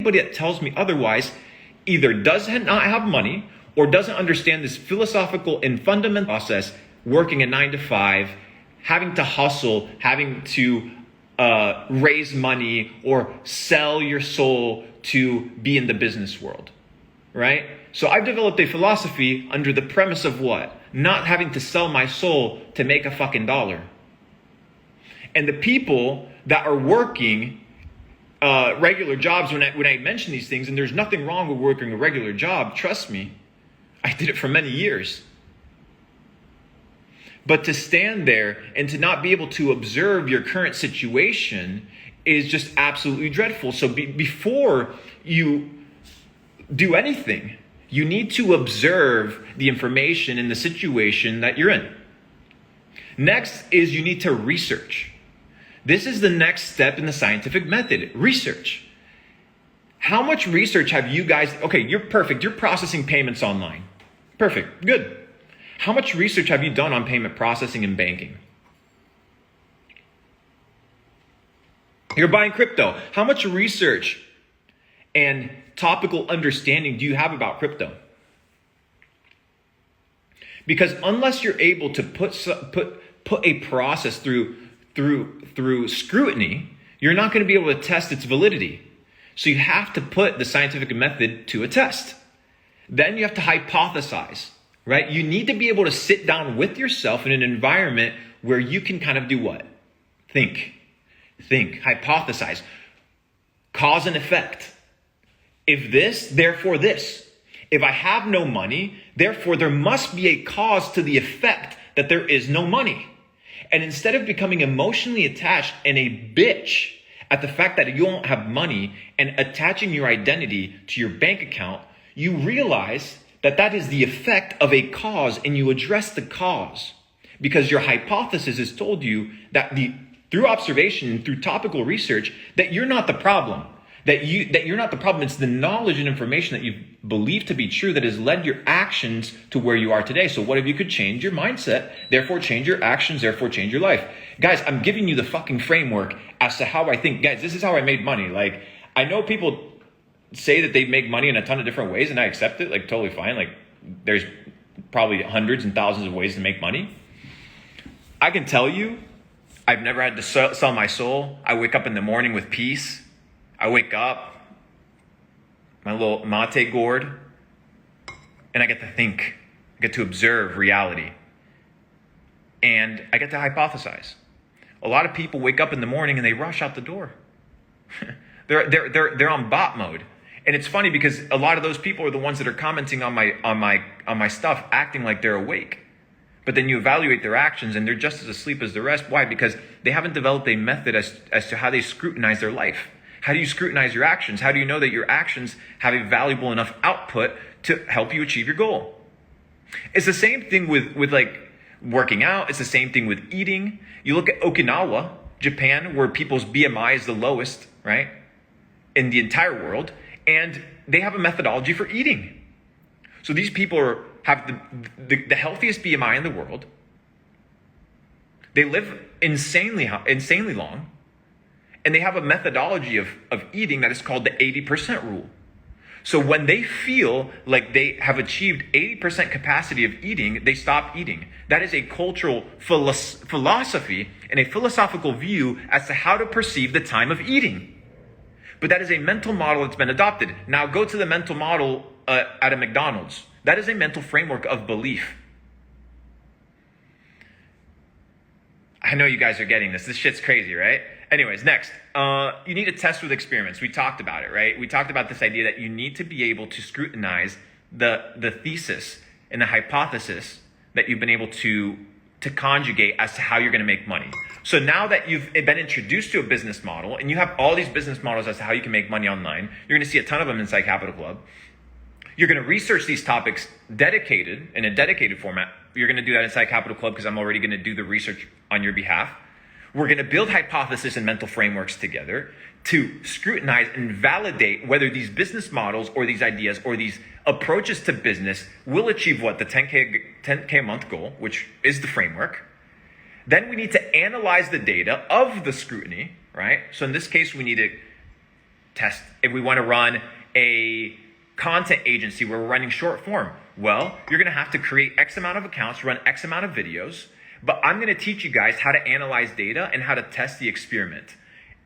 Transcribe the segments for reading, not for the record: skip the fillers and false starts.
Anybody that tells me otherwise either does not have money or doesn't understand this philosophical and fundamental process, working a 9 to 5, having to hustle, having to raise money or sell your soul to be in the business world, right? So I've developed a philosophy under the premise of what? Not having to sell my soul to make a fucking dollar. And the people that are working regular jobs, when I mention these things, and there's nothing wrong with working a regular job, trust me, I did it for many years. But to stand there and to not be able to observe your current situation is just absolutely dreadful. So before you do anything, you need to observe the information in the situation that you're in. Next is you need to research. This is the next step in the scientific method, research. How much research have you guys, okay, you're perfect, you're processing payments online. Perfect, good. How much research have you done on payment processing and banking? You're buying crypto. How much research and topical understanding do you have about crypto? Because unless you're able to put a process through scrutiny, you're not going to be able to test its validity. So you have to put the scientific method to a test. Then you have to hypothesize, right? You need to be able to sit down with yourself in an environment where you can kind of do what? Think, hypothesize, cause and effect. If this, therefore this. If I have no money, therefore there must be a cause to the effect that there is no money. And instead of becoming emotionally attached and a bitch at the fact that you don't have money and attaching your identity to your bank account, you realize that that is the effect of a cause and you address the cause. Because your hypothesis has told you that through observation and through topical research that you're not the problem. That you're not the problem. It's the knowledge and information that you believe to be true that has led your actions to where you are today. So what if you could change your mindset, therefore change your actions, therefore change your life? Guys, I'm giving you the fucking framework as to how I think. Guys, this is how I made money. Like, I know people say that they make money in a ton of different ways and I accept it, like totally fine. Like, there's probably hundreds and thousands of ways to make money. I can tell you, I've never had to sell my soul. I wake up in the morning with peace. I wake up, my little mate gourd, and I get to think. I get to observe reality. And I get to hypothesize. A lot of people wake up in the morning and they rush out the door. They're on bot mode. And it's funny because a lot of those people are the ones that are commenting on my stuff, acting like they're awake. But then you evaluate their actions and they're just as asleep as the rest. Why? Because they haven't developed a method as to how they scrutinize their life. How do you scrutinize your actions? How do you know that your actions have a valuable enough output to help you achieve your goal? It's the same thing with like working out. It's the same thing with eating. You look at Okinawa, Japan, where people's BMI is the lowest, right, in the entire world, and they have a methodology for eating. So these people have the healthiest BMI in the world. They live insanely long. And they have a methodology of eating that is called the 80% rule. So when they feel like they have achieved 80% capacity of eating, they stop eating. That is a cultural philosophy and a philosophical view as to how to perceive the time of eating. But that is a mental model that's been adopted. Now go to the mental model at a McDonald's. That is a mental framework of belief. I know you guys are getting this. This shit's crazy, right? Anyways, next, you need to test with experiments. We talked about it, right? We talked about this idea that you need to be able to scrutinize the thesis and the hypothesis that you've been able to conjugate as to how you're going to make money. So now that you've been introduced to a business model and you have all these business models as to how you can make money online, you're going to see a ton of them inside Capital Club. You're going to research these topics in a dedicated format. You're going to do that inside Capital Club because I'm already going to do the research on your behalf. We're going to build hypothesis and mental frameworks together to scrutinize and validate whether these business models or these ideas or these approaches to business will achieve what? The 10K a month goal, which is the framework. Then we need to analyze the data of the scrutiny, right? So in this case, we need to test, if we want to run a content agency where we're running short form, well, you're going to have to create X amount of accounts, run X amount of videos, but I'm going to teach you guys how to analyze data and how to test the experiment.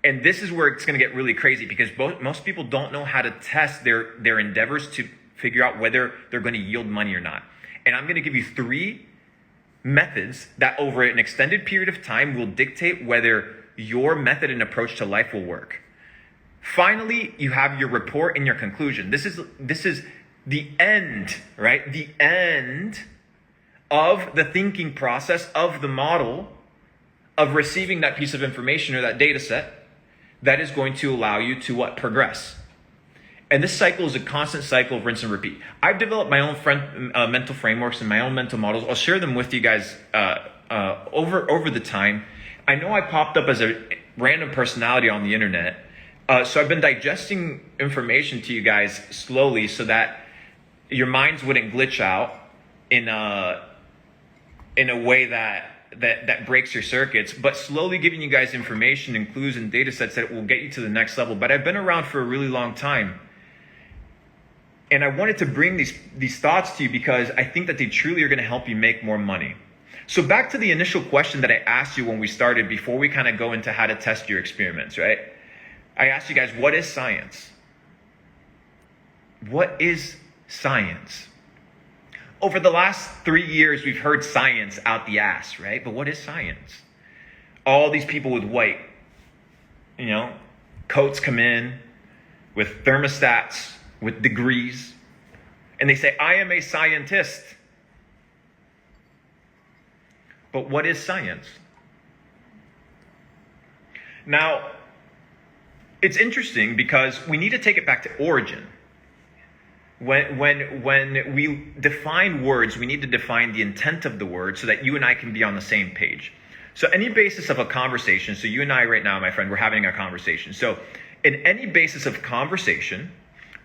And this is where it's going to get really crazy, because most people don't know how to test their endeavors to figure out whether they're going to yield money or not. And I'm going to give you 3 methods that over an extended period of time will dictate whether your method and approach to life will work. Finally, you have your report and your conclusion. This is the end, right? The end of the thinking process of the model of receiving that piece of information or that data set that is going to allow you to what? Progress. And this cycle is a constant cycle of rinse and repeat. I've developed my own mental frameworks and my own mental models. I'll share them with you guys over the time. I know I popped up as a random personality on the internet. So I've been digesting information to you guys slowly so that your minds wouldn't glitch out in a way that breaks your circuits, but slowly giving you guys information and clues and data sets that will get you to the next level. But I've been around for a really long time. And I wanted to bring these thoughts to you because I think that they truly are going to help you make more money. So back to the initial question that I asked you when we started, before we kind of go into how to test your experiments, right? I asked you guys, what is science? What is science? Over the last 3 years, we've heard science out the ass, right? But what is science? All these people with white, coats come in with thermostats, with degrees, and they say, I am a scientist. But what is science? Now, it's interesting because we need to take it back to origin. When we define words, we need to define the intent of the word so that you and I can be on the same page. So any basis of a conversation, so you and I right now, my friend, we're having a conversation. So in any basis of conversation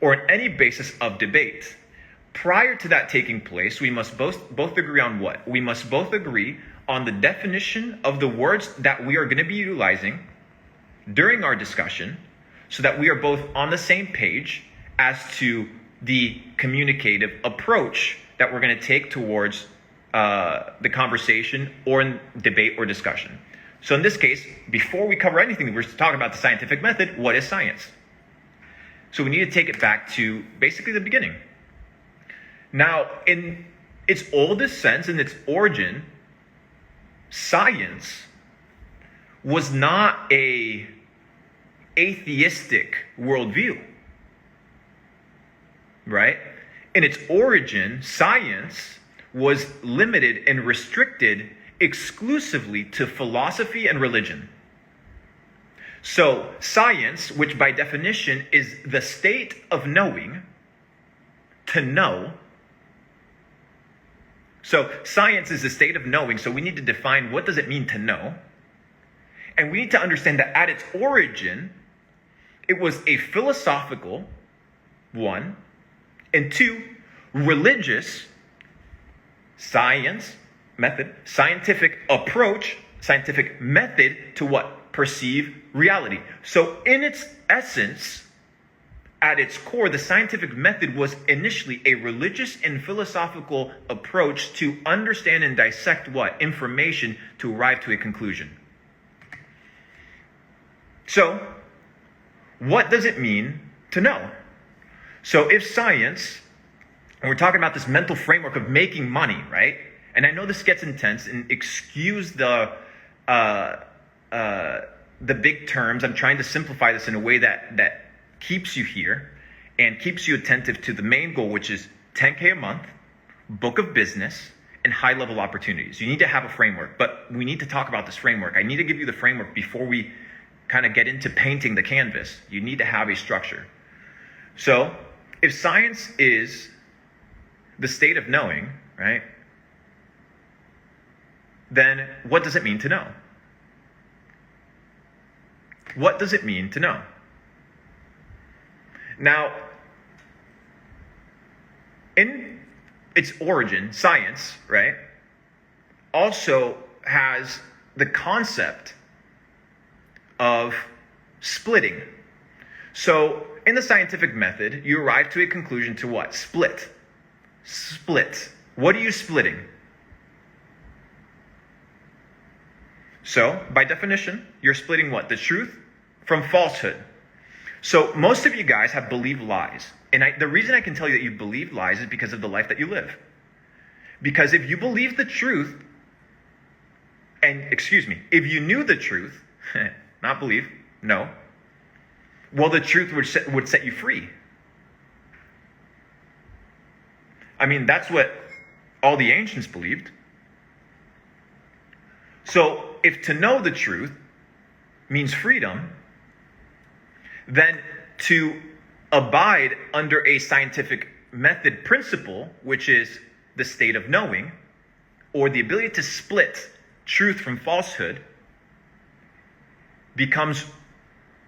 or in any basis of debate, prior to that taking place, we must both agree on what? We must both agree on the definition of the words that we are going to be utilizing during our discussion so that we are both on the same page as to the communicative approach that we're going to take towards the conversation or in debate or discussion. So in this case, before we cover anything, we're talking about the scientific method. What is science? So we need to take it back to basically the beginning. Now, in its oldest sense, in its origin, science was not a atheistic worldview. Right? In its origin, science was limited and restricted exclusively to philosophy and religion. So science, which by definition is the state of knowing, to know. So science is the state of knowing, so we need to define what does it mean to know. And we need to understand that at its origin, it was a philosophical, 1, and 2, religious scientific approach, scientific method to what? Perceive reality. So in its essence, at its core, the scientific method was initially a religious and philosophical approach to understand and dissect what? Information to arrive to a conclusion. So, what does it mean to know? So if science, and we're talking about this mental framework of making money, right? And I know this gets intense, and excuse the big terms. I'm trying to simplify this in a way that keeps you here and keeps you attentive to the main goal, which is 10K a month, book of business, and high-level opportunities. You need to have a framework, but we need to talk about this framework. I need to give you the framework before we kind of get into painting the canvas. You need to have a structure. So if science is the state of knowing, right, then what does it mean to know? What does it mean to know? Now, in its origin, science, right, also has the concept of splitting. So in the scientific method, you arrive to a conclusion to what? Split. Split. What are you splitting? So, by definition, you're splitting what? The truth from falsehood. So, most of you guys have believed lies. And the reason I can tell you that you believe lies is because of the life that you live. Because if you believe the truth, if you knew the truth, not believe, no, well, the truth would set you free. I mean, that's what all the ancients believed. So, if to know the truth means freedom, then to abide under a scientific method principle, which is the state of knowing, or the ability to split truth from falsehood, becomes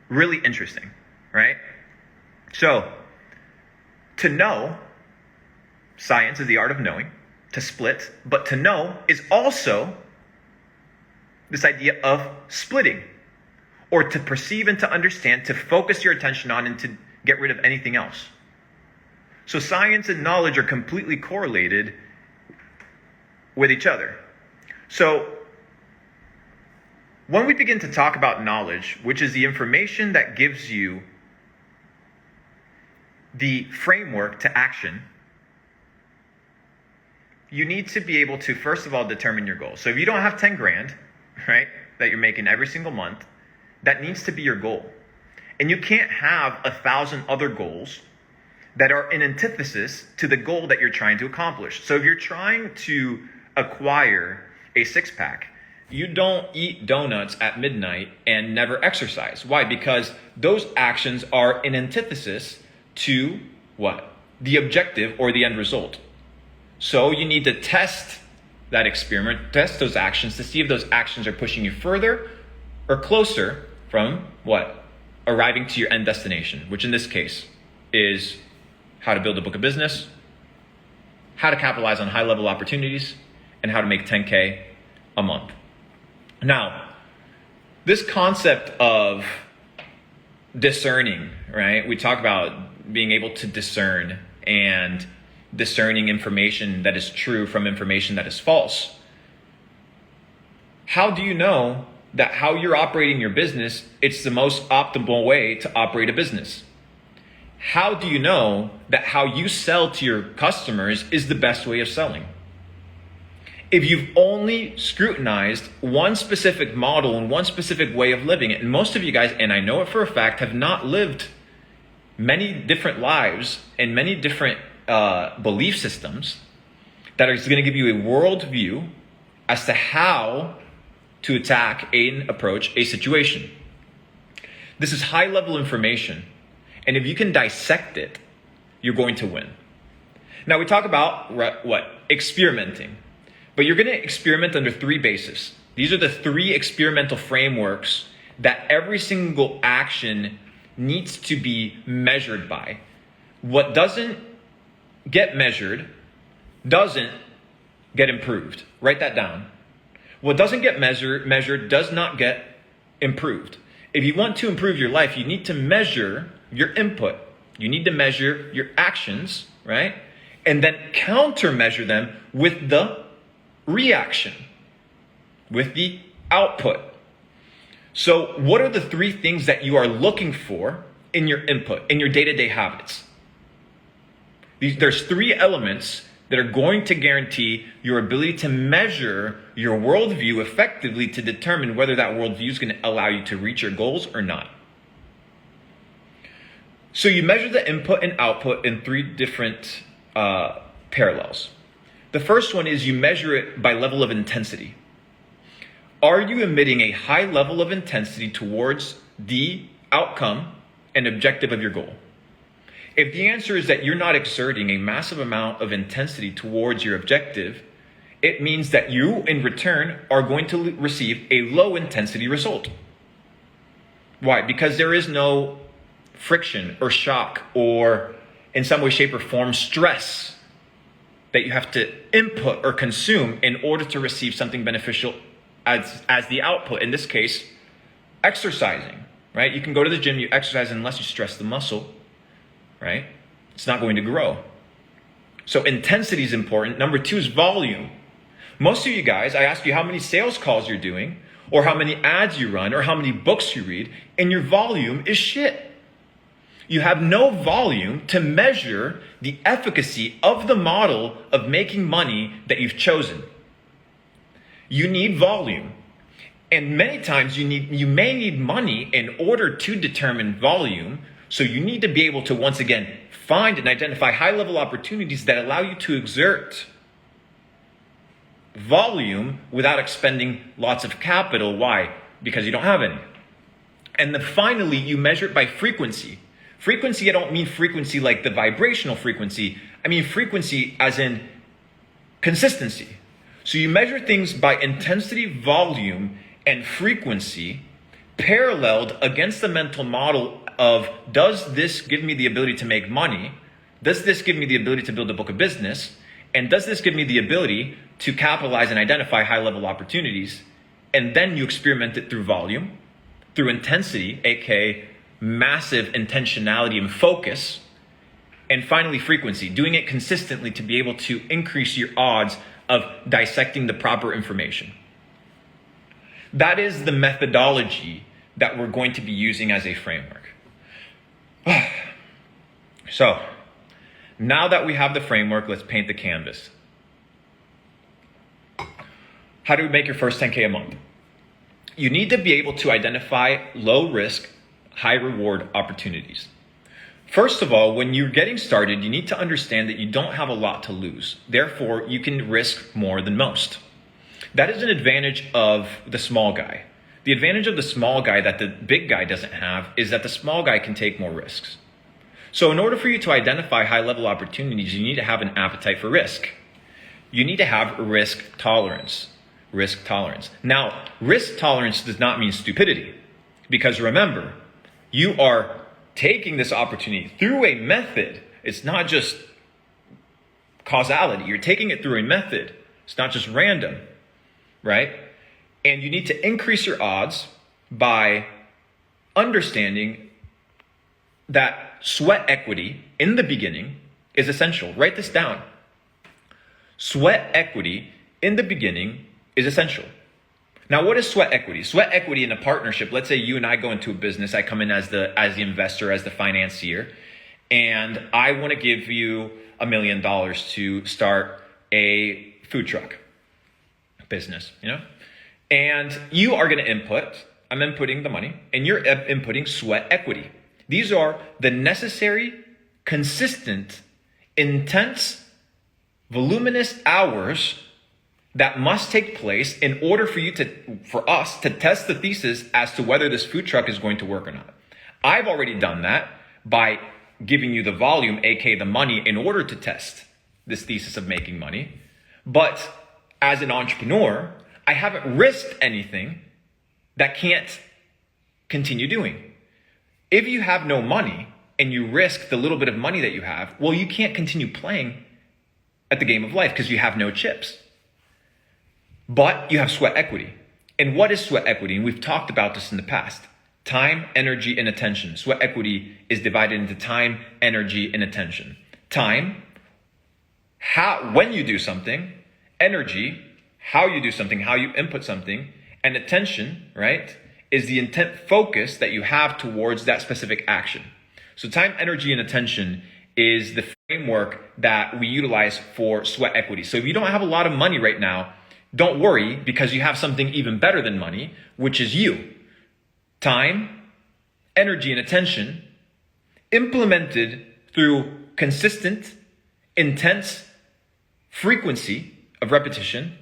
really interesting, right? So, to know, science is the art of knowing, to split, but to know is also this idea of splitting, or to perceive and to understand, to focus your attention on and to get rid of anything else. So science and knowledge are completely correlated with each other. So when we begin to talk about knowledge, which is the information that gives you the framework to action, you need to be able to, first of all, determine your goal. So if you don't have 10 grand, right, that you're making every single month, that needs to be your goal. And you can't have 1,000 other goals that are in antithesis to the goal that you're trying to accomplish. So if you're trying to acquire a six-pack, you don't eat donuts at midnight and never exercise. Why? Because those actions are in antithesis to what? The objective or the end result. So you need to test that experiment, test those actions to see if those actions are pushing you further or closer from what? Arriving to your end destination, which in this case is how to build a book of business, how to capitalize on high-level opportunities, and how to make 10K a month. Now, this concept of discerning, right? We talk about being able to discern and discerning information that is true from information that is false. How do you know that how you're operating your business, it's the most optimal way to operate a business? How do you know that how you sell to your customers is the best way of selling? If you've only scrutinized one specific model and one specific way of living it, and most of you guys, and I know it for a fact, have not lived many different lives and many different belief systems that are going to give you a worldview as to how to attack and approach a situation. This is high level information, and if you can dissect it, you're going to win. Now we talk about what? Experimenting. But you're going to experiment under three bases. These are the three experimental frameworks that every single action needs to be measured by. What doesn't get measured doesn't get improved. Write that down. What doesn't get measured does not get improved. If you want to improve your life, you need to measure your input. You need to measure your actions, right? And then countermeasure them with the reaction, with the output. So what are the three things that you are looking for in your input, in your day-to-day habits? There's three elements that are going to guarantee your ability to measure your worldview effectively to determine whether that worldview is going to allow you to reach your goals or not. So you measure the input and output in three different parallels. The first one is you measure it by level of intensity. Are you emitting a high level of intensity towards the outcome and objective of your goal? If the answer is that you're not exerting a massive amount of intensity towards your objective, it means that you, in return, are going to receive a low intensity result. Why? Because there is no friction or shock or, in some way, shape, or form, stress that you have to input or consume in order to receive something beneficial as the output. In this case, exercising, right? You can go to the gym, you exercise unless you stress the muscle. right? It's not going to grow. So intensity is important. Number 2 is volume. Most of you guys, I ask you how many sales calls you're doing, or how many ads you run, or how many books you read, and your volume is shit. You have no volume to measure the efficacy of the model of making money that you've chosen. You need volume. And many times you may need money in order to determine volume. So you need to be able to, once again, find and identify high-level opportunities that allow you to exert volume without expending lots of capital. Why? Because you don't have any. And then finally, you measure it by frequency. Frequency, I don't mean frequency like the vibrational frequency. I mean frequency as in consistency. So you measure things by intensity, volume, and frequency paralleled against the mental model of, does this give me the ability to make money? Does this give me the ability to build a book of business? And does this give me the ability to capitalize and identify high-level opportunities? And then you experiment it through volume, through intensity, aka massive intentionality and focus, and finally frequency, doing it consistently to be able to increase your odds of dissecting the proper information. That is the methodology that we're going to be using as a framework. So, now that we have the framework, let's paint the canvas. How do we make your first 10K a month? You need to be able to identify low risk, high reward opportunities. First of all, when you're getting started, you need to understand that you don't have a lot to lose. Therefore, you can risk more than most. That is an advantage of the small guy. The advantage of the small guy that the big guy doesn't have is that the small guy can take more risks. So in order for you to identify high-level opportunities, you need to have an appetite for risk. You need to have risk tolerance. Risk tolerance. Now, risk tolerance does not mean stupidity. Because remember, you are taking this opportunity through a method. It's not just causality. You're taking it through a method. It's not just random, right? And you need to increase your odds by understanding that sweat equity in the beginning is essential. Write this down. Sweat equity in the beginning is essential. Now, what is sweat equity? Sweat equity in a partnership, let's say you and I go into a business, I come in as the investor, as the financier, and I want to give you $1 million to start a food truck business, and you are going to input, I'm inputting the money, and you're inputting sweat equity. These are the necessary, consistent, intense, voluminous hours that must take place in order for us to test the thesis as to whether this food truck is going to work or not. I've already done that by giving you the volume, aka the money, in order to test this thesis of making money. But as an entrepreneur, I haven't risked anything that can't continue doing. If you have no money and you risk the little bit of money that you have, well, you can't continue playing at the game of life because you have no chips. But you have sweat equity. And what is sweat equity? And we've talked about this in the past. Time, energy, and attention. Sweat equity is divided into time, energy, and attention. Time, when you do something. Energy, how you do something, how you input something. And attention, right, is the intent focus that you have towards that specific action. So time, energy, and attention is the framework that we utilize for sweat equity. So if you don't have a lot of money right now, don't worry, because you have something even better than money, which is you. Time, energy, and attention implemented through consistent, intense frequency of repetition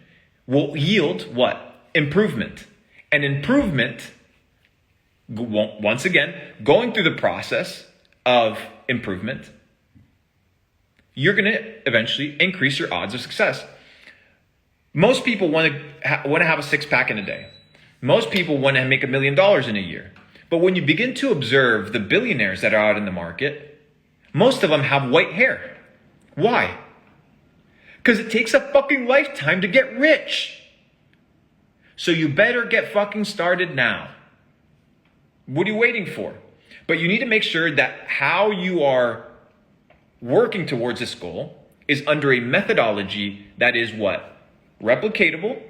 will yield what? Improvement. And improvement, once again, going through the process of improvement, you're going to eventually increase your odds of success. Most people want to have a six-pack in a day. Most people want to make $1 million in a year. But when you begin to observe the billionaires that are out in the market, most of them have white hair. Why? Because it takes a fucking lifetime to get rich. So you better get fucking started now. What are you waiting for? But you need to make sure that how you are working towards this goal is under a methodology that is what? Replicatable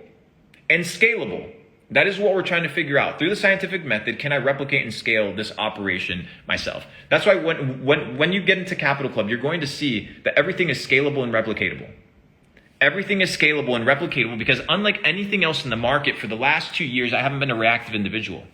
and scalable. That is what we're trying to figure out. Through the scientific method, can I replicate and scale this operation myself? That's why when you get into Capital Club, you're going to see that everything is scalable and replicatable. Everything is scalable and replicatable because unlike anything else in the market, for the last 2 years, I haven't been a reactive individual.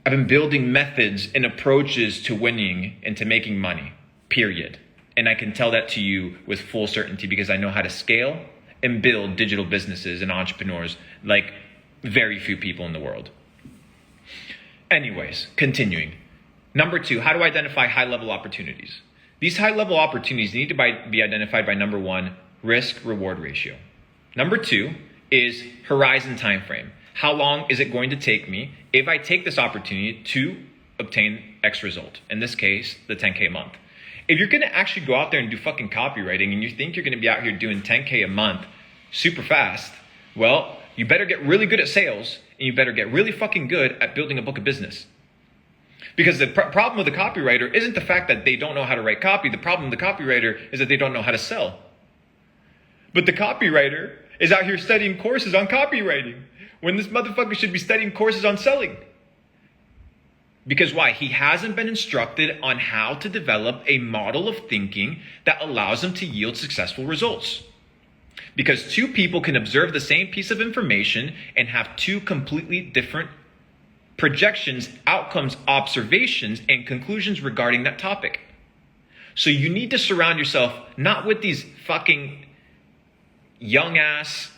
I've been building methods and approaches to winning and to making money, period. And I can tell that to you with full certainty because I know how to scale and build digital businesses and entrepreneurs like very few people in the world. Anyways, continuing. Number 2, how to identify high-level opportunities. These high-level opportunities need to be identified by number 1, risk-reward ratio. Number 2 is horizon time frame. How long is it going to take me if I take this opportunity to obtain X result? In this case, the 10K a month. If you're going to actually go out there and do fucking copywriting and you think you're going to be out here doing 10K a month super fast, well, you better get really good at sales and you better get really fucking good at building a book of business. Because the problem with the copywriter isn't the fact that they don't know how to write copy. The problem with the copywriter is that they don't know how to sell. But the copywriter is out here studying courses on copywriting when this motherfucker should be studying courses on selling. Because why? He hasn't been instructed on how to develop a model of thinking that allows him to yield successful results. Because two people can observe the same piece of information and have two completely different projections, outcomes, observations, and conclusions regarding that topic. So you need to surround yourself not with these fucking young ass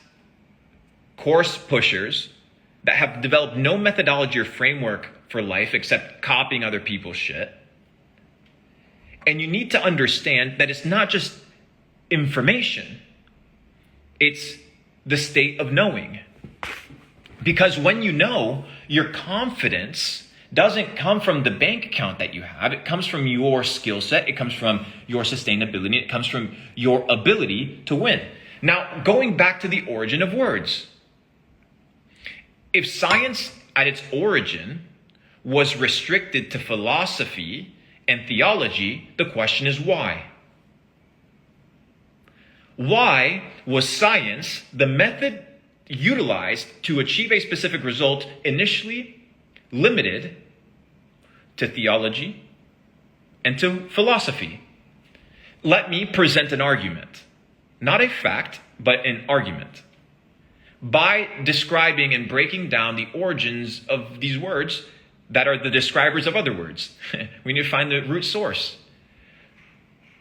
course pushers that have developed no methodology or framework for life except copying other people's shit. And you need to understand that it's not just information. It's the state of knowing. Because when you know, your confidence doesn't come from the bank account that you have. It comes from your skill set. It comes from your sustainability. It comes from your ability to win. Now, going back to the origin of words. If science at its origin was restricted to philosophy and theology, the question is why? Why was science, the method utilized to achieve a specific result, initially limited to theology and to philosophy? Let me present an argument. Not a fact, but an argument. By describing and breaking down the origins of these words that are the describers of other words. We need to find the root source.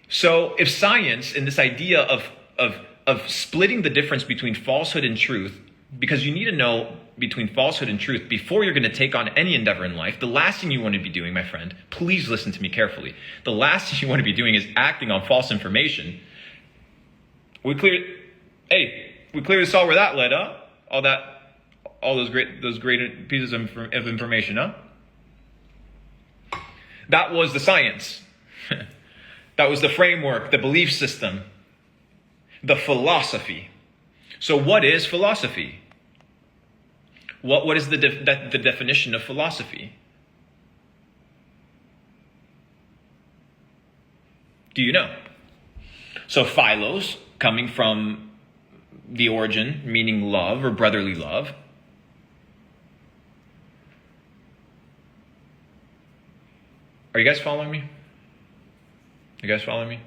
So if science and this idea of splitting the difference between falsehood and truth, because you need to know between falsehood and truth before you're going to take on any endeavor in life, the last thing you want to be doing, my friend, please listen to me carefully. The last thing you want to be doing is acting on false information. We clearly saw where that led, huh? All those great pieces of information, huh? That was the science. That was the framework, the belief system, the philosophy. So what is philosophy? What is the definition of philosophy? Do you know? So philos, coming from the origin, meaning love or brotherly love. Are you guys following me? You guys following me?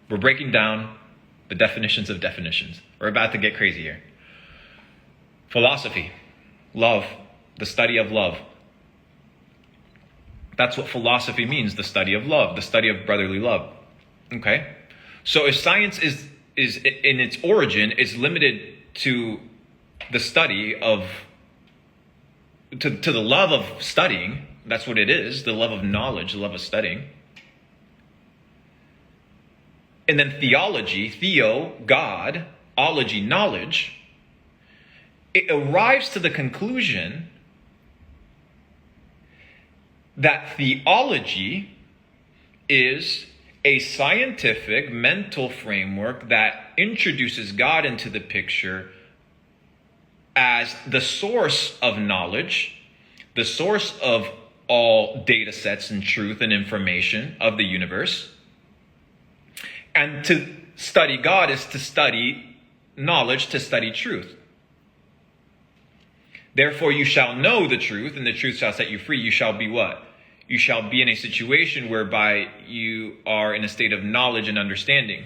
We're breaking down the definitions of definitions. We're about to get crazy here. Philosophy, love, the study of love. That's what philosophy means, the study of love, the study of brotherly love. Okay? So if science is in its origin is limited to the study of, to the love of studying, that's what it is, the love of knowledge, the love of studying. And then theology, theo, God, ology, knowledge, it arrives to the conclusion that theology is a scientific mental framework that introduces God into the picture as the source of knowledge, the source of all data sets and truth and information of the universe. And to study God is to study knowledge, to study truth. Therefore you shall know the truth, and the truth shall set you free. You shall be what? You shall be in a situation whereby you are in a state of knowledge and understanding.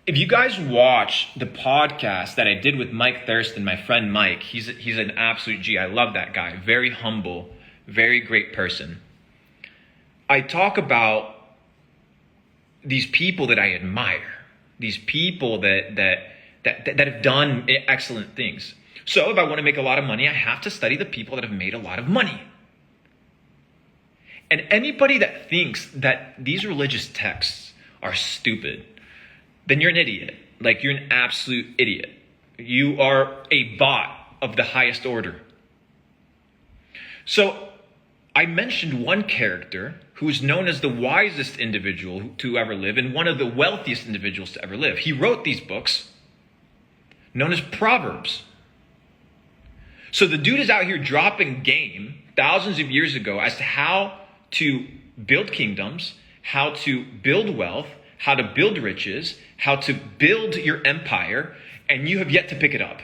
If you guys watch the podcast that I did with Mike Thurston, my friend Mike, he's an absolute G. I love that guy. Very humble, very great person. I talk about these people that I admire, these people that have done excellent things. So if I want to make a lot of money, I have to study the people that have made a lot of money. And anybody that thinks that these religious texts are stupid, then you're an idiot. Like, you're an absolute idiot. You are a bot of the highest order. So I mentioned one character who is known as the wisest individual to ever live and one of the wealthiest individuals to ever live. He wrote these books known as Proverbs. So the dude is out here dropping game thousands of years ago as to how to build kingdoms, how to build wealth, how to build riches, how to build your empire, and you have yet to pick it up.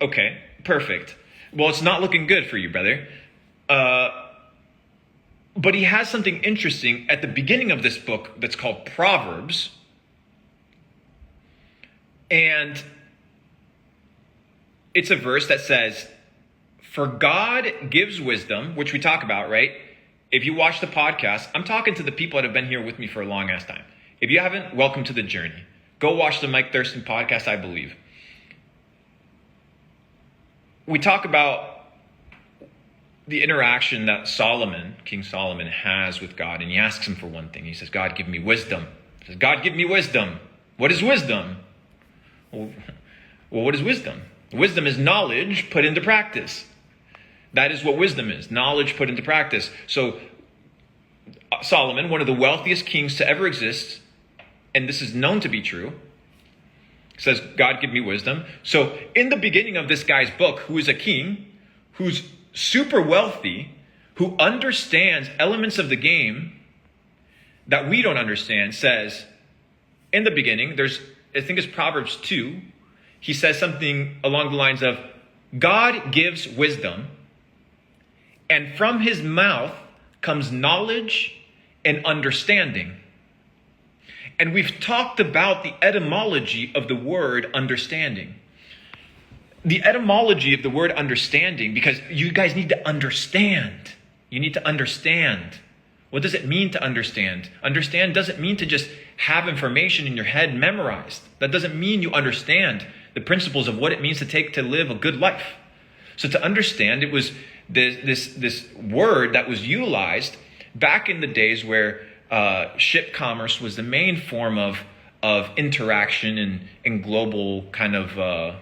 Okay, perfect. Well, it's not looking good for you, brother. But he has something interesting at the beginning of this book that's called Proverbs. And it's a verse that says, "For God gives wisdom," which we talk about, right? If you watch the podcast, I'm talking to the people that have been here with me for a long ass time. If you haven't, welcome to the journey. Go watch the Mike Thurston podcast, I believe. We talk about the interaction that King Solomon has with God, and he asks him for one thing. He says, "God, give me wisdom." He says, "God, give me wisdom." What is wisdom? Well, what is wisdom? Wisdom is knowledge put into practice. That is what wisdom is, knowledge put into practice. So Solomon, one of the wealthiest kings to ever exist, and this is known to be true, says, "God, give me wisdom." So in the beginning of this guy's book, who is a king, who's super wealthy, who understands elements of the game that we don't understand, says, in the beginning, I think it's Proverbs 2, he says something along the lines of, "God gives wisdom, and from his mouth comes knowledge and understanding." And we've talked about the etymology of the word understanding. The etymology of the word understanding, because you guys need to understand. You need to understand. What does it mean to understand? Understand doesn't mean to just have information in your head memorized. That doesn't mean you understand the principles of what it means to live a good life. So to understand, it was this word that was utilized back in the days where ship commerce was the main form of interaction and global kind of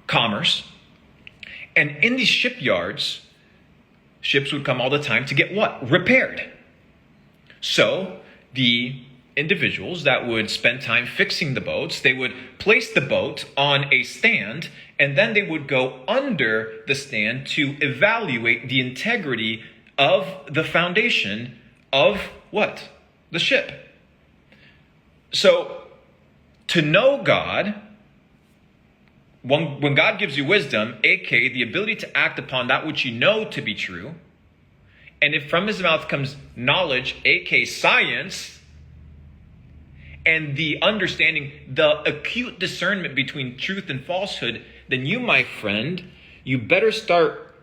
commerce. And in these shipyards, ships would come all the time to get what? Repaired. So the individuals that would spend time fixing the boats, they would place the boat on a stand, and then they would go under the stand to evaluate the integrity of the foundation of what? The ship. So to know God, when God gives you wisdom, aka the ability to act upon that which you know to be true, and if from his mouth comes knowledge, aka science, and the understanding, the acute discernment between truth and falsehood, then you, my friend, you better start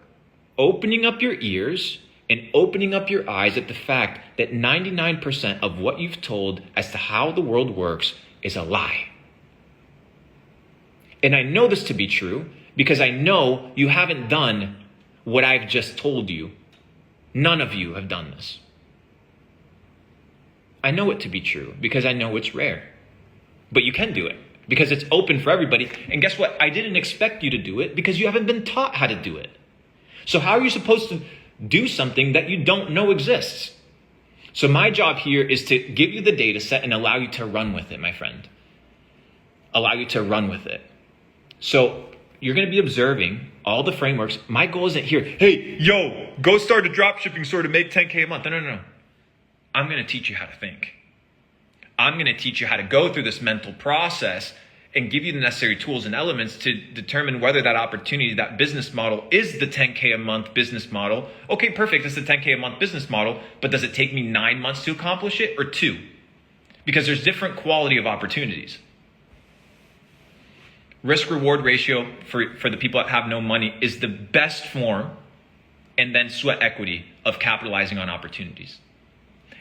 opening up your ears and opening up your eyes at the fact that 99% of what you've told as to how the world works is a lie. And I know this to be true because I know you haven't done what I've just told you. None of you have done this. I know it to be true because I know it's rare. But you can do it because it's open for everybody. And guess what? I didn't expect you to do it because you haven't been taught how to do it. So how are you supposed to do something that you don't know exists? So my job here is to give you the data set and allow you to run with it, my friend. Allow you to run with it. So you're going to be observing all the frameworks. My goal isn't here, hey, yo, go start a dropshipping store to make 10K a month. No. I'm going to teach you how to think. I'm going to teach you how to go through this mental process and give you the necessary tools and elements to determine whether that opportunity, that business model is the 10K a month business model. Okay, perfect. It's the 10K a month business model, but does it take me 9 months to accomplish it or 2? Because there's different quality of opportunities. Risk reward ratio for the people that have no money is the best form, and then sweat equity of capitalizing on opportunities.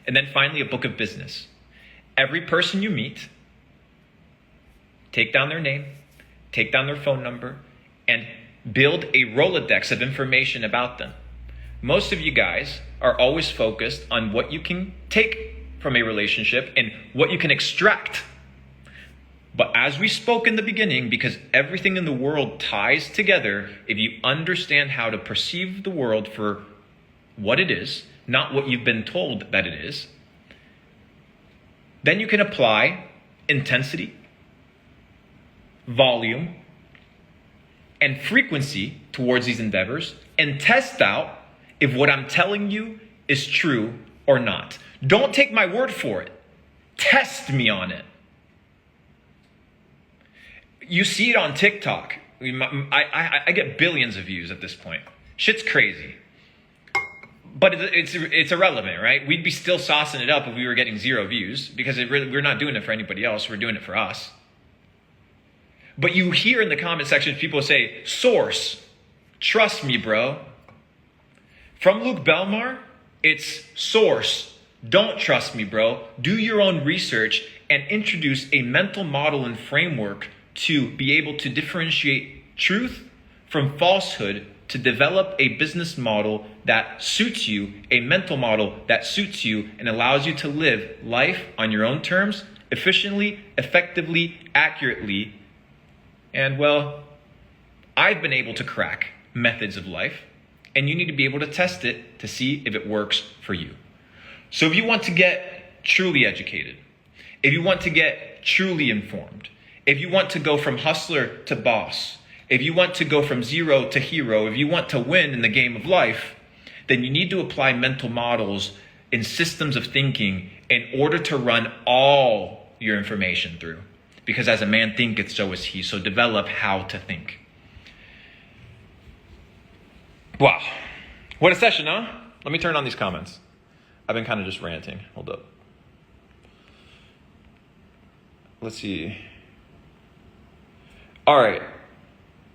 And then finally, a book of business. Every person you meet, take down their name, take down their phone number, and build a Rolodex of information about them. Most of you guys are always focused on what you can take from a relationship and what you can extract. But as we spoke in the beginning, because everything in the world ties together, if you understand how to perceive the world for what it is, not what you've been told that it is, then you can apply intensity, volume, and frequency towards these endeavors and test out if what I'm telling you is true or not. Don't take my word for it. Test me on it. You see it on TikTok. I get billions of views at this point. Shit's crazy. But it's irrelevant, right? We'd be still saucing it up if we were getting 0 views because we're not doing it for anybody else. We're doing it for us. But you hear in the comment section people say, source, trust me, bro. From Likebelmar, it's source, don't trust me, bro. Do your own research and introduce a mental model and framework to be able to differentiate truth from falsehood, to develop a business model that suits you, a mental model that suits you and allows you to live life on your own terms, efficiently, effectively, accurately. And well, I've been able to crack methods of life, and you need to be able to test it to see if it works for you. So if you want to get truly educated, if you want to get truly informed, if you want to go from hustler to boss, if you want to go from 0 to hero, if you want to win in the game of life, then you need to apply mental models and systems of thinking in order to run all your information through. Because as a man thinketh, so is he. So develop how to think. Wow. What a session, huh? Let me turn on these comments. I've been kind of just ranting. Hold up. Let's see. All right.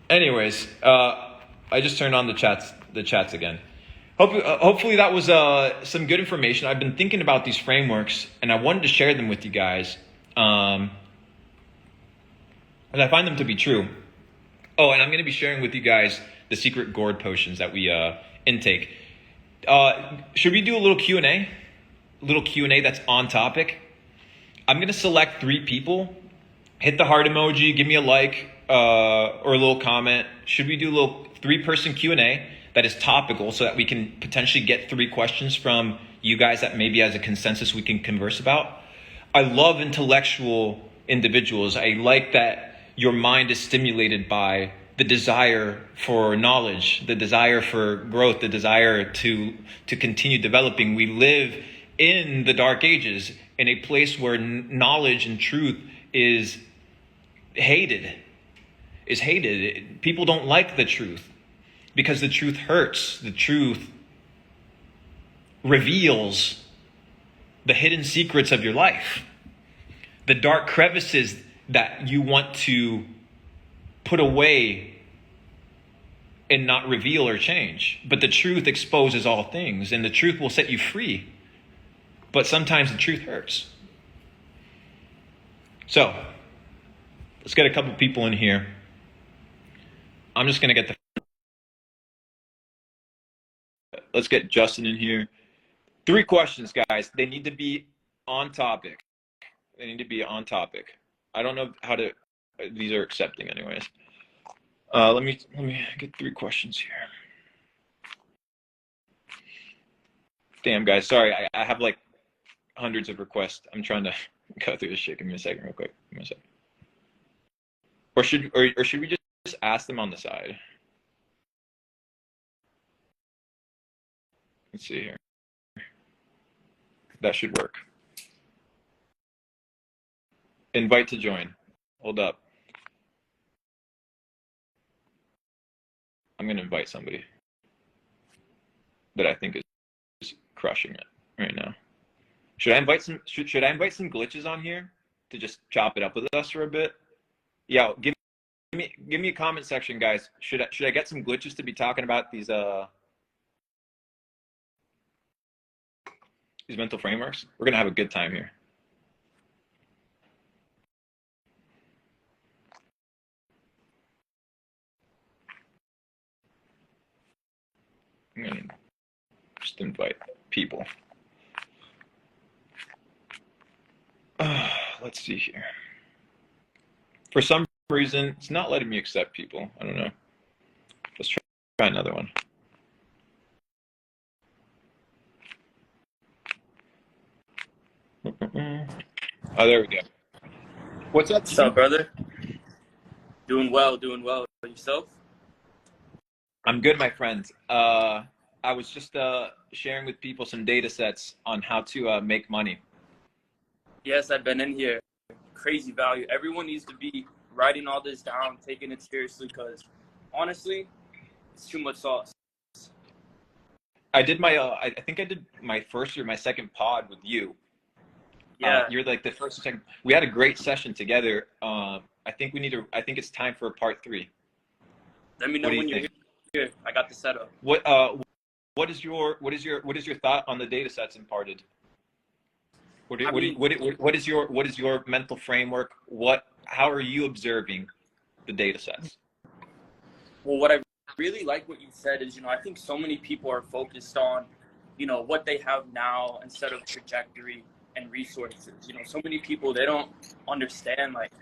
Anyways, I just turned on the chats again. Hopefully that was some good information. I've been thinking about these frameworks, and I wanted to share them with you guys. And I find them to be true. Oh, and I'm going to be sharing with you guys the secret gourd potions that we intake. Should we do a little Q&A? A little Q&A that's on topic? I'm going to select 3 people. Hit the heart emoji, give me a like, or a little comment. Should we do a little 3-person Q&A that is topical so that we can potentially get 3 questions from you guys that maybe as a consensus we can converse about? I love intellectual individuals. I like that your mind is stimulated by the desire for knowledge, the desire for growth, the desire to continue developing. We live in the dark ages, in a place where knowledge and truth is hated. People don't like the truth because the truth hurts. The truth reveals the hidden secrets of your life, the dark crevices that you want to put away and not reveal or change. But the truth exposes all things, and the truth will set you free. But sometimes the truth hurts. So, let's get a couple people in here. I'm just going to get let's get Justin in here. 3 questions, guys. They need to be on topic. I don't know how to, these are accepting anyways. Let me get 3 questions here. Damn, guys, sorry. I have like hundreds of requests. I'm trying to go through this shit. Give me a second real quick. Give me a second. Or should we just ask them on the side? Let's see here. That should work. Invite to join. Hold up. I'm going to invite somebody that I think is crushing it right now. Should I invite some glitches on here to just chop it up with us for a bit? Yeah, give me a comment section, guys. Should I get some glitches to be talking about these mental frameworks? We're going to have a good time here. I'm going to just invite people. Let's see here. For some reason, it's not letting me accept people. I don't know. Let's try another one. Oh, there we go. What's up, What's up, brother? Doing well, doing well. Yourself? I'm good, my friend. I was just sharing with people some data sets on how to make money. Yes, I've been in here. Crazy value. Everyone needs to be writing all this down, taking it seriously, because honestly, it's too much sauce. I did my I think I did my first or my second pod with you. Yeah. You're like the first or second. We had a great session together. I think I think it's time for a part 3. Let me know when you're here. I got the setup. What is your thought on the data sets imparted? What is your mental framework? How are you observing the data sets? Well, what I really like what you said is, I think so many people are focused on, what they have now instead of trajectory and resources. So many people, they don't understand, like,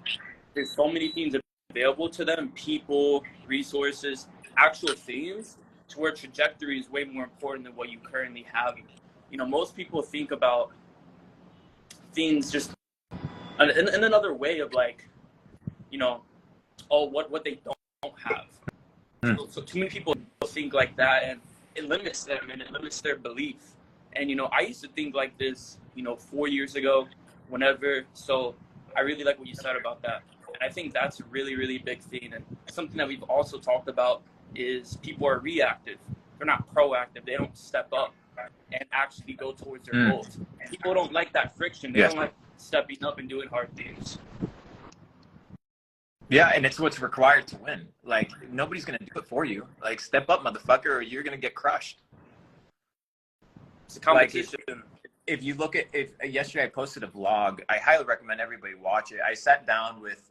there's so many things available to them, people, resources, actual things, to where trajectory is way more important than what you currently have. Most people think about things just in another way of, like, what they don't have. So too many people think like that, and it limits them and it limits their belief. And I used to think like this 4 years ago, whenever. So I really like what you said about that, and I think that's a really, really big thing. And something that we've also talked about is people are reactive. They're not proactive. They don't step up and actually go towards their goals. People don't like that friction. They don't like stepping up and doing hard things. Yeah, and it's what's required to win. Like, nobody's going to do it for you. Like, step up, motherfucker, or you're going to get crushed. It's a competition. Like, if you look at, yesterday I posted a vlog. I highly recommend everybody watch it. I sat down with,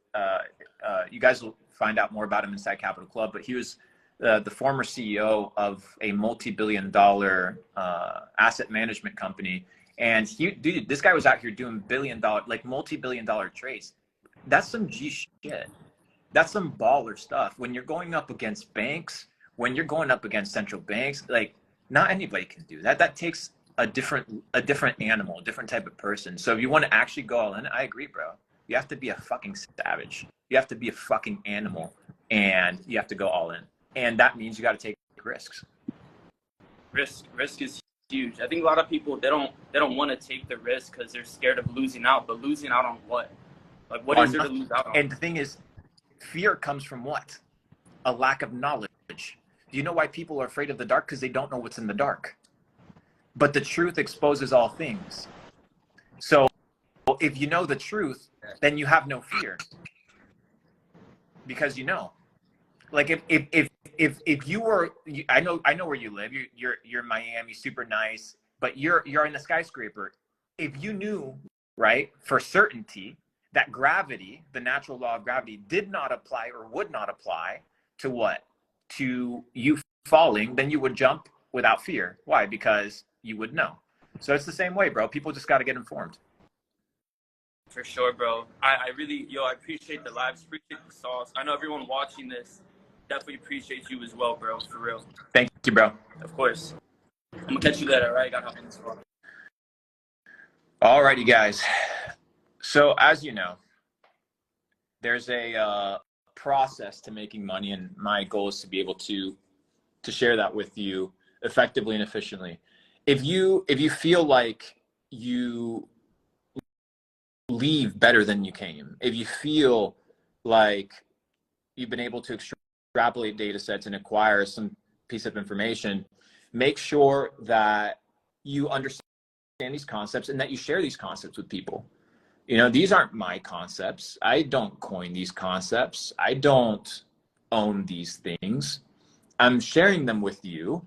you guys will find out more about him inside Capital Club, but he was the former CEO of a multi-billion-dollar asset management company. And dude, this guy was out here doing multi-billion-dollar trades. That's some G shit. That's some baller stuff. When you're going up against banks, when you're going up against central banks, like, not anybody can do that. That takes a different animal, a different type of person. So if you want to actually go all in, I agree, bro. You have to be a fucking savage. You have to be a fucking animal, and you have to go all in. And that means you got to take risks. Risk is huge. I think a lot of people, they don't want to take the risk because they're scared of losing out. But losing out on what? Like, what is there to lose out on? And the thing is, fear comes from what? A lack of knowledge. Do you know why people are afraid of the dark? Because they don't know what's in the dark. But the truth exposes all things. So if you know the truth, then you have no fear. Because you know. Like, if you were, I know where you live. You're in Miami, super nice, but you're in a skyscraper. If you knew, right, for certainty, that gravity, the natural law of gravity, did not apply or would not apply to what? To you falling, then you would jump without fear. Why? Because you would know. So it's the same way, bro. People just got to get informed. For sure, bro. I really, I appreciate the lives, appreciate the sauce. I know everyone watching this definitely appreciates you as well, bro, for real. Thank you, bro. Of course. I'm going to catch you later, all right? I got to hop in this one. All righty, guys. So as you know, there's a process to making money, and my goal is to be able to share that with you effectively and efficiently. If you feel like you leave better than you came. If you feel like you've been able to extrapolate data sets and acquire some piece of information, make sure that you understand these concepts and that you share these concepts with people. You know, these aren't my concepts. I don't coin these concepts. I don't own these things. I'm sharing them with you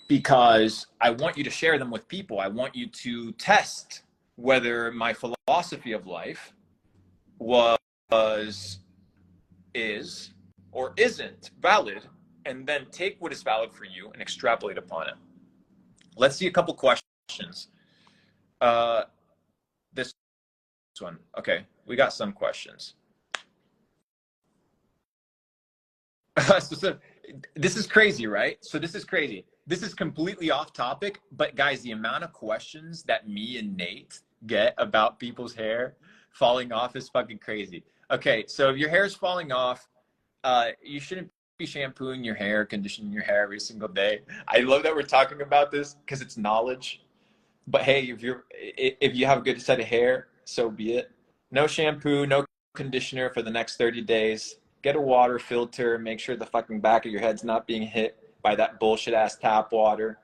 because I want you to share them with people. I want you to test whether my philosophy of life is, or isn't valid, and then take what is valid for you and extrapolate upon it. Let's see a couple questions. This one. Okay, we got some questions. So this is crazy, right? So this is crazy. This is completely off topic, but guys, the amount of questions that me and Nate get about people's hair falling off is fucking crazy. Okay, so if your hair is falling off, you shouldn't be shampooing your hair, conditioning your hair every single day. I love that we're talking about this because it's knowledge. But hey, if you have a good set of hair, so be it. No shampoo, no conditioner for the next 30 days. Get a water filter. Make sure the fucking back of your head's not being hit by that bullshit ass tap water.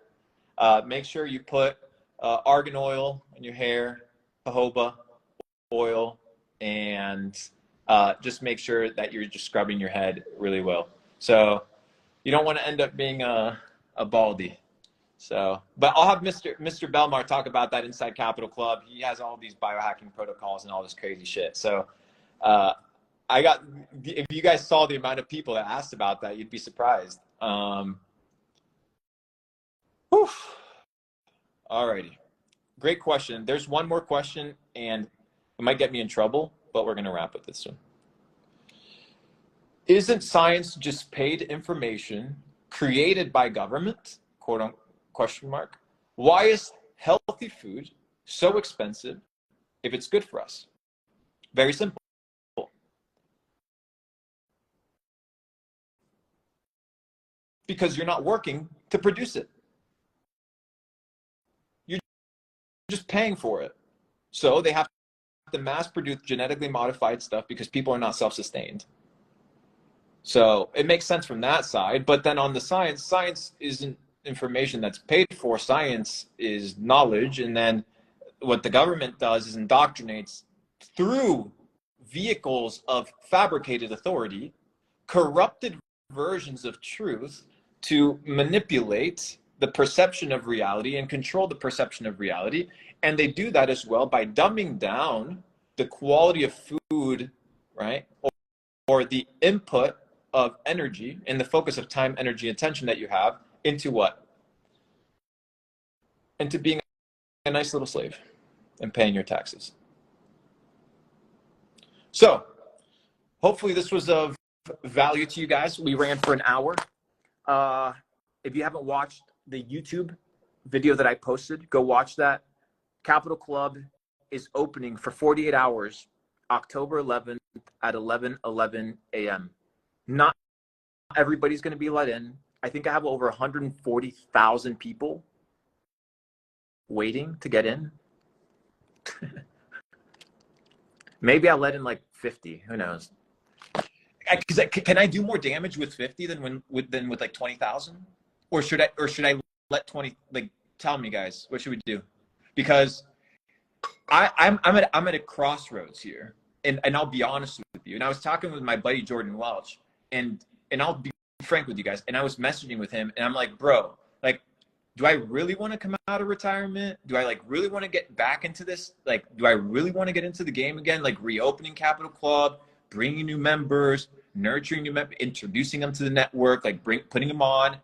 Make sure you put argan oil in your hair, jojoba oil, and just make sure that you're just scrubbing your head really well. So you don't want to end up being a baldy. So, but I'll have Mr. Belmar talk about that inside Capital Club. He has all these biohacking protocols and all this crazy shit. So, if you guys saw the amount of people that asked about that, you'd be surprised. Alrighty. Great question. There's one more question, and it might get me in trouble, but we're going to wrap with this one. Isn't science just paid information created by government, quote unquote, question mark? Why is healthy food so expensive if it's good for us? Very simple. Because you're not working to produce it. You're just paying for it. So they have to mass produce genetically modified stuff because people are not self-sustained. So it makes sense from that side. But then on the science isn't information that's paid for. Science is knowledge. And then what the government does is indoctrinates through vehicles of fabricated authority, corrupted versions of truth to manipulate the perception of reality and control the perception of reality. And they do that as well by dumbing down the quality of food, right? Or the input of energy and the focus of time, energy, attention that you have into what? Into being a nice little slave and paying your taxes. So hopefully this was of value to you guys. We ran for an hour. If you haven't watched the YouTube video that I posted, go watch that. Capital Club is opening for 48 hours, October 11th at 11:11 a.m. Not everybody's going to be let in. I think I have over 140,000 people waiting to get in. Maybe I'll let in like 50. Who knows? Can I do more damage with 50 than with like 20,000? Or should I let 20? Like, tell me, guys, what should we do? Because I'm at a crossroads here, and I'll be honest with you. And I was talking with my buddy Jordan Welch, and I'll be frank with you guys. And I was messaging with him, and I'm like, bro, like, do I really want to come out of retirement? Do I like really want to get back into this? Like, do I really want to get into the game again? Like reopening Capital Club, bringing new members, nurturing new members, introducing them to the network, like putting them on.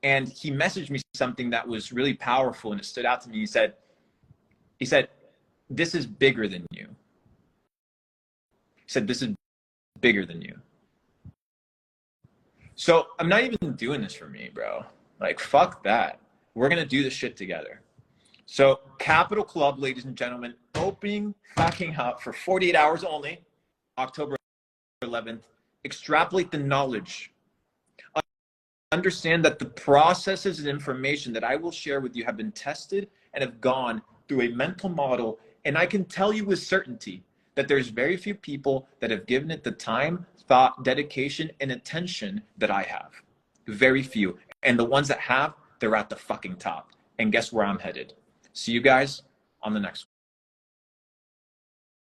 And he messaged me something that was really powerful, and it stood out to me. He said, this is bigger than you. He said, this is bigger than you. So I'm not even doing this for me, bro. Like, fuck that. We're going to do this shit together. So Capital Club, ladies and gentlemen, opening fucking up for 48 hours only, October 11th. Extrapolate the knowledge. Understand that the processes and information that I will share with you have been tested and have gone through a mental model. And I can tell you with certainty that there's very few people that have given it the time, thought, dedication, and attention that I have. Very few. And the ones that have, they're at the fucking top. And guess where I'm headed? See you guys on the next one.